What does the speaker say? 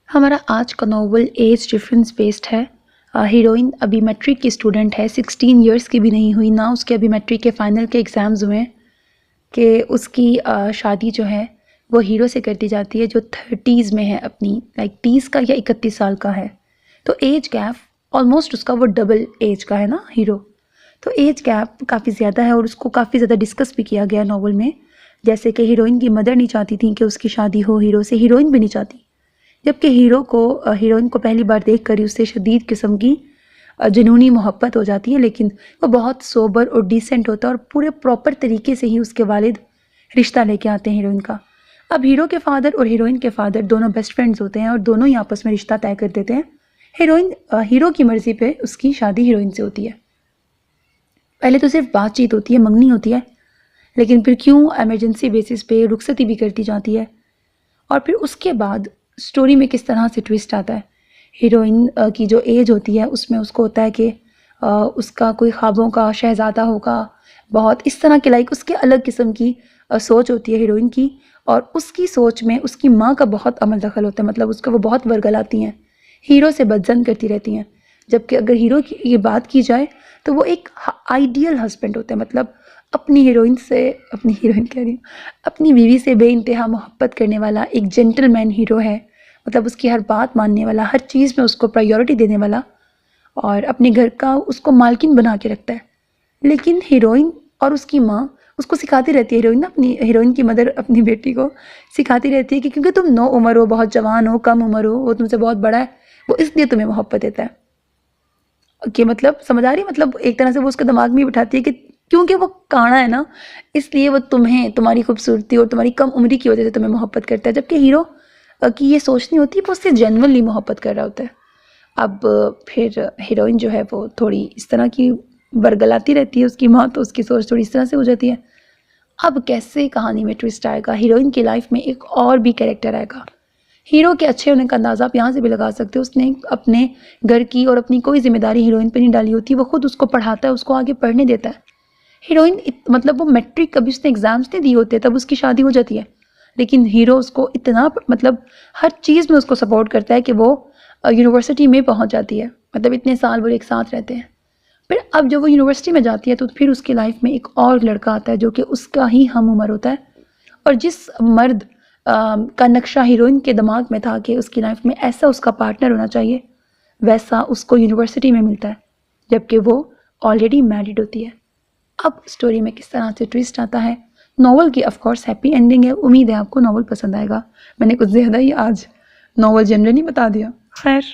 हमारा आज का नॉवल एज डिफरेंस बेस्ड है। हीरोइन अभी मैट्रिक की स्टूडेंट है, 16 इयर्स की भी नहीं हुई ना, उसके अभी मैट्रिक के फाइनल के एग्ज़ाम्स हुए हैं कि उसकी शादी जो है वो हीरो से कर दी जाती है जो 30s में है, अपनी लाइक 30 का या 31 साल का है। तो एज गैप ऑलमोस्ट उसका वो डबल एज का है ना हीरो, तो एज गैप काफ़ी ज़्यादा है और उसको काफ़ी ज़्यादा डिस्कस भी किया गया नॉवल में। जैसे कि हीरोइन की मदर नहीं चाहती थी कि उसकी शादी हो हीरो से, हीरोइन भी नहीं चाहती, जबकि हीरोइन को पहली बार देख कर ही उससे शदीद किस्म की जुनूनी मोहब्बत हो जाती है। लेकिन वो बहुत सोबर और डिसेंट होता है और पूरे प्रॉपर तरीके से ही उसके वालिद रिश्ता लेके आते हैं हीरोइन का। अब हीरो के फादर और हीरोइन के फादर दोनों बेस्ट फ्रेंड्स होते हैं और दोनों ही आपस में रिश्ता तय कर देते हैं। हीरो की मर्ज़ी पे उसकी शादी हीरोइन से होती है। पहले तो सिर्फ बातचीत होती है, मंगनी होती है, लेकिन फिर क्यों एमरजेंसी बेसिस पे रुखसती भी करती जाती है। और फिर उसके बाद स्टोरी में किस तरह से ट्विस्ट आता है। हीरोइन की जो एज होती है उसमें उसको होता है कि उसका कोई ख्वाबों का शहज़ादा होगा, बहुत इस तरह के लाइक उसके अलग किस्म की सोच होती है हीरोइन की। और उसकी सोच में उसकी माँ का बहुत अमल दखल होता है, मतलब उसको वो बहुत वर्गलाती हैं, हीरो से बदजन करती रहती हैं। जबकि अगर हीरो की ये बात की जाए तो वो एक आइडियल हस्बैंड होता है, मतलब अपनी हीरोइन कह रही हूँ, अपनी बीवी से बेइंतहा मोहब्बत करने वाला एक जेंटलमैन हीरो है। मतलब उसकी हर बात मानने वाला, हर चीज़ में उसको प्रायोरिटी देने वाला और अपने घर का उसको मालकिन बना के रखता है। लेकिन हीरोइन और उसकी माँ उसको सिखाती रहती है, हीरोइन की मदर अपनी बेटी को सिखाती रहती है कि क्योंकि तुम नो उम्र हो, बहुत जवान हो, कम उम्र हो, वो तुमसे बहुत बड़ा है, वो इसलिए तुम्हें मोहब्बत देता है। कि मतलब समझ आ रही, मतलब एक तरह से वो उसके दिमाग में बिठाती है कि क्योंकि वो काना है ना, इसलिए वो तुम्हें तुम्हारी खूबसूरती और तुम्हारी कम उम्री की वजह से तुम्हें मोहब्बत करता है। जबकि हीरो की ये सोच नहीं होती, वो उससे जेन्युइनली मोहब्बत कर रहा होता है। अब फिर हीरोइन जो है वो थोड़ी इस तरह की बरगलाती रहती है उसकी माँ, तो उसकी सोच थोड़ी इस तरह से हो जाती है। अब कैसे कहानी में ट्विस्ट आएगा, हीरोइन की लाइफ में एक और भी कैरेक्टर आएगा। हीरो के अच्छे होने का अंदाज़ा आप यहाँ से भी लगा सकते हो, उसने अपने घर की और अपनी कोई जिम्मेदारी हीरोइन पे नहीं डाली होती, वो खुद उसको पढ़ाता है, उसको आगे पढ़ने देता है। हीरोइन मतलब वो मैट्रिक कभी उसने एग्ज़ाम्स नहीं दिए होते तब उसकी शादी हो जाती है, लेकिन हीरो उसको इतना मतलब हर चीज़ में उसको सपोर्ट करता है कि वो यूनिवर्सिटी में पहुँच जाती है। मतलब इतने साल वो एक साथ रहते हैं। फिर अब जब वो यूनिवर्सिटी में जाती है तो फिर उसकी लाइफ में एक और लड़का आता है जो कि उसका ही हम उम्र होता है। और जिस मर्द का नक्शा हीरोइन के दिमाग में था कि उसकी लाइफ में ऐसा उसका पार्टनर होना चाहिए, वैसा उसको यूनिवर्सिटी में मिलता है, जबकि वो ऑलरेडी मैरिड होती है। अब स्टोरी में किस तरह से ट्विस्ट आता है। नॉवल की ऑफकोर्स हैप्पी एंडिंग है, उम्मीद है आपको नॉवल पसंद आएगा। मैंने कुछ ज़्यादा ही आज नॉवल जनरली बता दिया, खैर।